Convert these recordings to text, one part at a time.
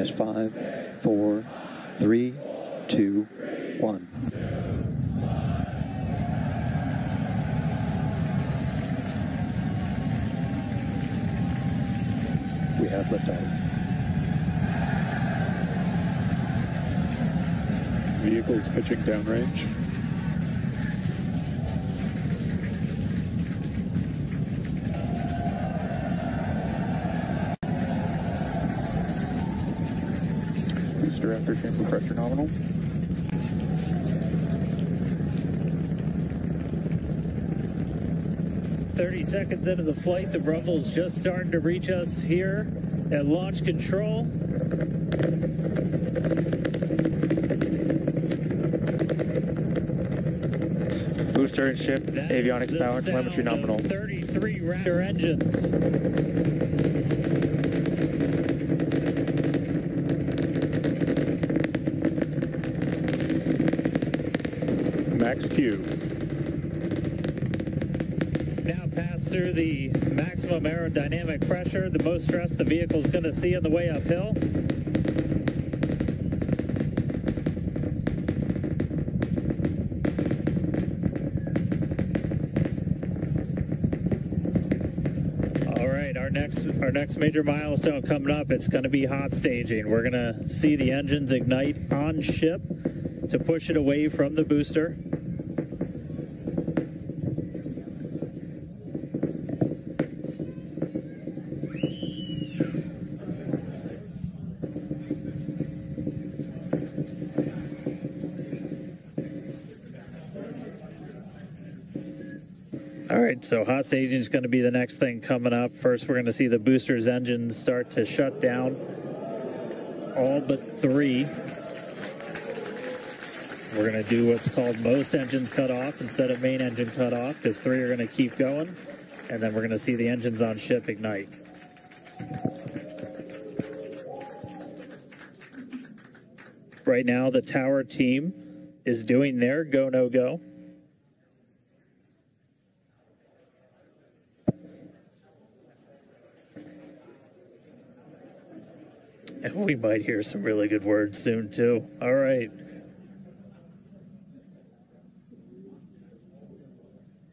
minus 5, 4, 3, 2, 1. We have liftoff. Vehicles pitching downrange. Booster after chamber pressure nominal. Seconds into the flight, the rumble's just starting to reach us here at launch control. Booster and ship, avionics power, telemetry nominal. 33 Raptor engines. Max Q. Now pass through the maximum aerodynamic pressure, the most stress the vehicle's going to see on the way uphill. All right, our next major milestone coming up, it's going to be hot staging. We're going to see the engines ignite on ship to push it away from the booster. All right, so hot staging is going to be the next thing coming up. First, we're going to see the booster's engines start to shut down. All but 3. We're going to do what's called most engines cut off instead of main engine cut off, because 3 are going to keep going. And then we're going to see the engines on ship ignite. Right now, the tower team is doing their go, no go. And we might hear some really good words soon, too. All right.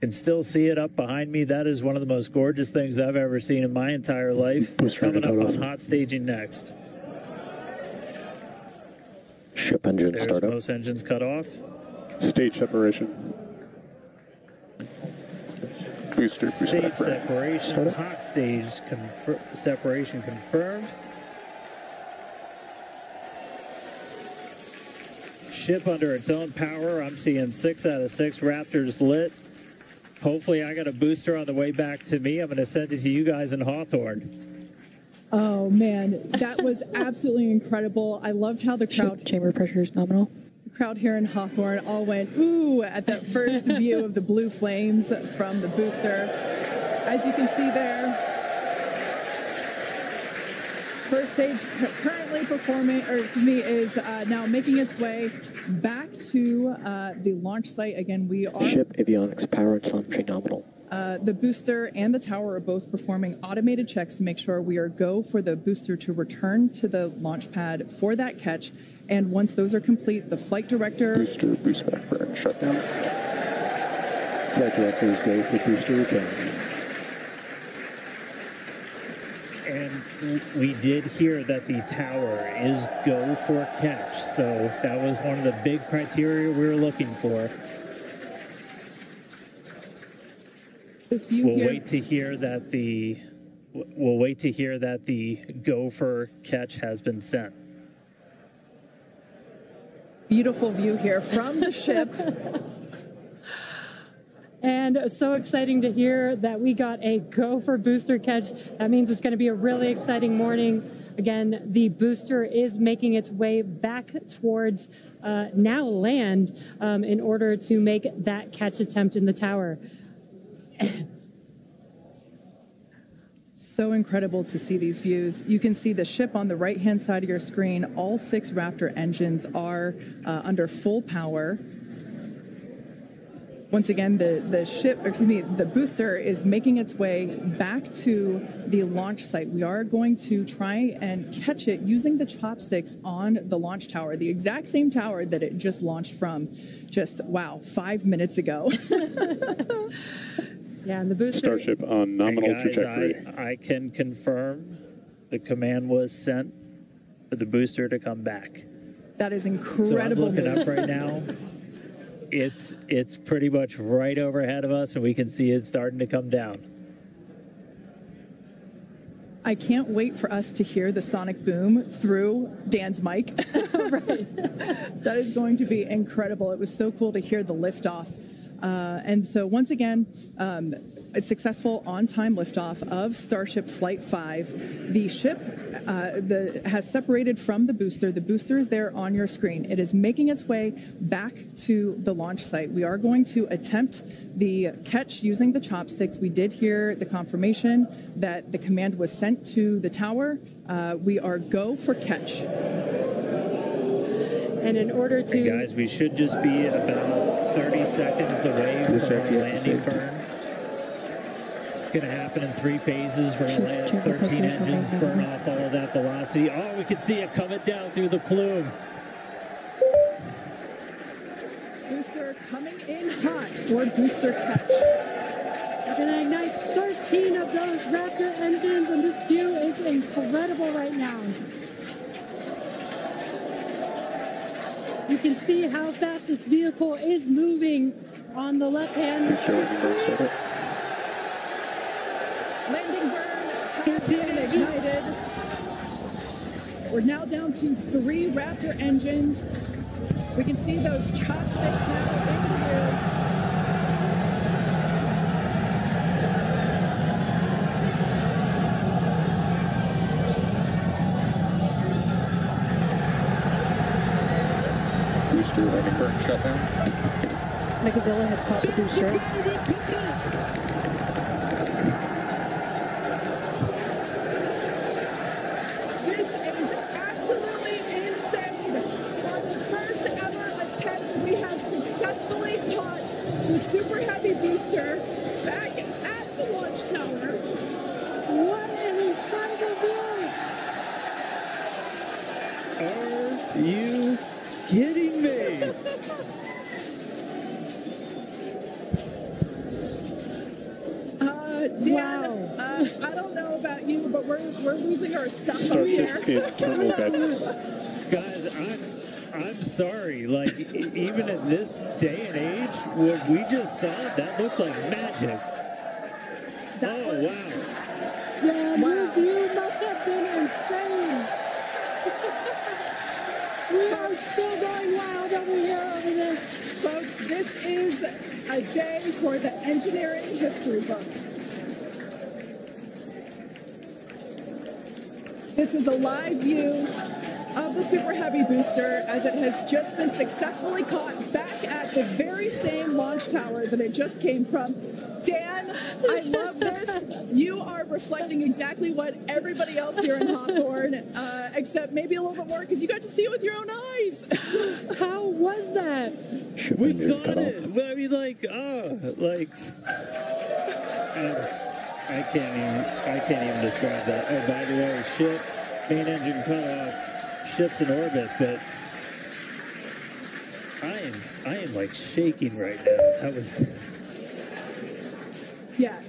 Can still see it up behind me. That is one of the most gorgeous things I've ever seen in my entire life. Coming up on hot staging next. Ship engine There's startup. most engines cut off. Stage separation. Booster Stage separation. Hot stage separation confirmed. Ship under its own power. I'm seeing 6 out of 6 Raptors lit. Hopefully I got a booster on the way back to me. I'm going to send it to you guys in Hawthorne. Oh, man. That was absolutely incredible. I loved how the crowd... Chamber pressure is nominal. The crowd here in Hawthorne all went, ooh, at that first view of the blue flames from the booster. As you can see there, first stage currently performing, or excuse me, is now making its way back to the launch site. Again, we are... Ship avionics power and telemetry nominal. The booster and the tower are both performing automated checks to make sure we are go for the booster to return to the launch pad for that catch. And once those are complete, the flight director... Booster, boost back burn, shutdown. Flight directors go for booster return. And we did hear that the tower is go for catch. So that was one of the big criteria we were looking for. This view We'll here... wait to hear that the go for catch has been sent. Beautiful view here from the ship. And so exciting to hear that we got a go for booster catch. That means it's going to be a really exciting morning. Again, the booster is making its way back towards now land in order to make that catch attempt in the tower. So incredible to see these views. You can see the ship on the right-hand side of your screen. All 6 Raptor engines are under full power. Once again, the booster is making its way back to the launch site. We are going to try and catch it using the chopsticks on the launch tower, the exact same tower that it just launched from just, 5 minutes ago. Yeah, and the booster... Starship on nominal Guys, trajectory. I can confirm the command was sent for the booster to come back. That is So I'm incredible looking news. up right now. It's pretty much right overhead of us, and we can see it starting to come down. I can't wait for us to hear the sonic boom through Dan's mic. That is going to be incredible. It was so cool to hear the liftoff. And so once again, a successful on-time liftoff of Starship Flight 5. The ship has separated from the booster. The booster is there on your screen. It is making its way back to the launch site. We are going to attempt the catch using the chopsticks. We did hear the confirmation that the command was sent to the tower. We are go for catch. And in order to... Guys, we should just be about 30 seconds away from our landing burn. It's going to happen in 3 phases. We're going to land 13 engines, burn off all of that velocity. Oh, we can see it coming down through the plume. Booster coming in hot for booster catch. We're going to ignite 13 of those Raptor engines, and this view is incredible right now. You can see how fast this vehicle is moving on the left-hand screen. Landing burn has been ignited. We're now down to 3 Raptor engines. We can see those chopsticks now in the air. Booster landing burn shutdown. Megavilla had caught the booster. This is absolutely insane. On the first ever attempt, we have successfully caught the Super Heavy booster back at the launch tower. What an incredible view! Are you kidding me? Dan, Wow. I don't know about you, but we're losing our stuff up here. Starship is turbobed. Guys, I'm sorry. Like, even in this day and age, what we just saw, that looked like magic. That Oh, was- wow. Dan, Wow. your view must have been insane. We are still going wild over here over this. Folks, this is a day for the engineering history books. This is a live view of the Super Heavy booster as it has just been successfully caught back at the very same launch tower that it just came from. Dan, I love this. You are reflecting exactly what everybody else here in Hawthorne, except maybe a little bit more because you got to see it with your own eyes. How was that? We Shipping is got cut it. off. I mean, I can't even describe that. Oh, by the way, ship, main engine cut off, ship's in orbit, but I am like shaking right now. That was, Yeah,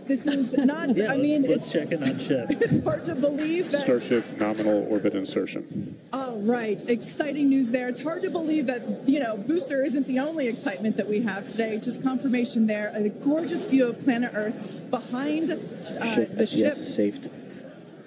this is not, yeah, I mean, let's check in on ship. it's hard to believe that. Starship nominal orbit insertion. Oh, right. Exciting news there. It's hard to believe that, booster isn't the only excitement that we have today. Just confirmation there. A gorgeous view of planet Earth behind the ship. Yes, saved.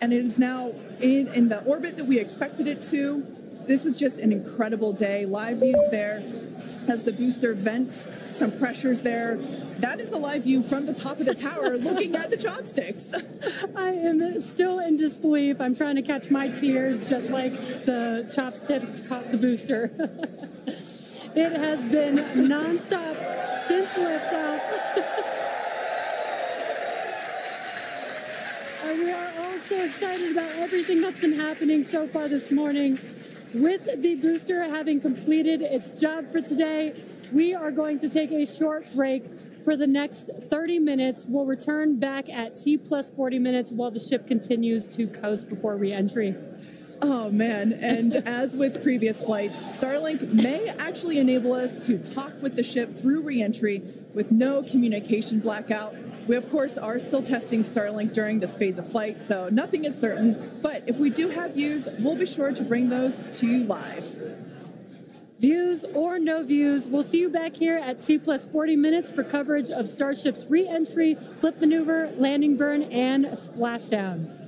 And it is now in the orbit that we expected it to. This is just an incredible day. Live views there as the booster vents some pressures there. That is a live view from the top of the tower looking at the chopsticks. I am still in disbelief. I'm trying to catch my tears just like the chopsticks caught the booster. It has been nonstop since liftoff. And we are all so excited about everything that's been happening so far this morning. With the booster having completed its job for today, we are going to take a short break for the next 30 minutes. We'll return back at T plus 40 minutes while the ship continues to coast before re-entry. Oh man, and as with previous flights, Starlink may actually enable us to talk with the ship through re-entry with no communication blackout. We of course are still testing Starlink during this phase of flight, so nothing is certain, but if we do have views, we'll be sure to bring those to you live. Views or no views, we'll see you back here at T plus 40 minutes for coverage of Starship's re-entry, flip maneuver, landing burn, and splashdown.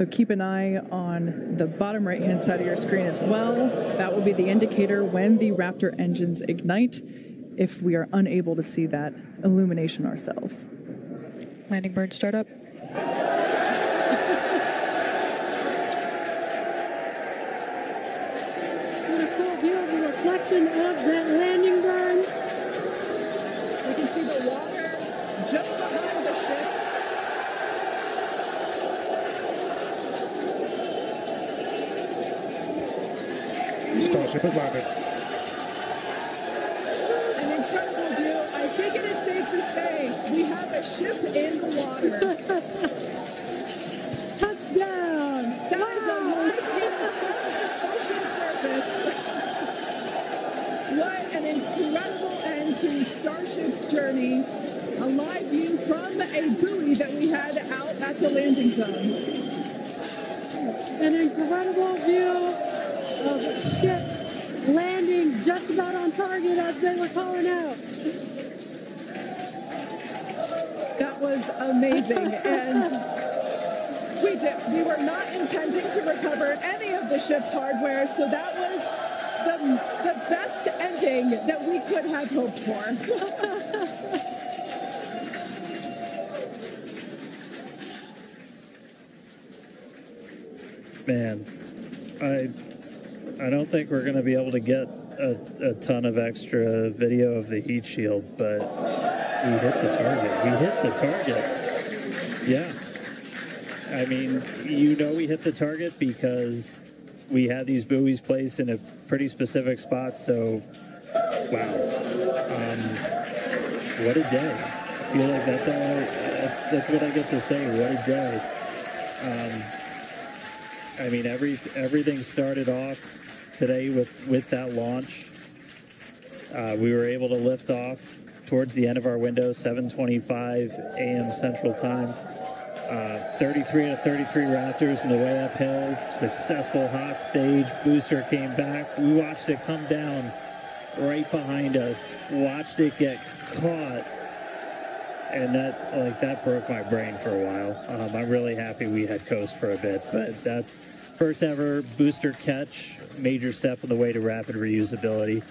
So keep an eye on the bottom right-hand side of your screen as well. That will be the indicator when the Raptor engines ignite, if we are unable to see that illumination ourselves. Landing burn startup. What a cool view of the reflection of that landing burn. We can see the water just behind the ship. Starship has landed. An incredible view. I think it is safe to say we have a ship in the water. Touchdown! That is a live view from the ocean surface. What an incredible end to Starship's journey. A live view from a buoy that we had out at the landing zone. An incredible view of ship landing just about on target as they were calling out. That was amazing. And we were not intending to recover any of the ship's hardware, so that was the best ending that we could have hoped for. Man, I don't think we're going to be able to get a ton of extra video of the heat shield, but we hit the target. We hit the target. Yeah. I mean, you know we hit the target because we had these buoys placed in a pretty specific spot, so wow. What a day. I feel like that's what I get to say. What a day. I mean, everything started off today with that launch. We were able to lift off towards the end of our window, 7:25 a.m. Central Time. 33 out of 33 Raptors in the way uphill. Successful hot stage. Booster came back. We watched it come down right behind us. Watched it get caught. And that broke my brain for a while. I'm really happy we had coast for a bit, but that's first ever booster catch, major step on the way to rapid reusability.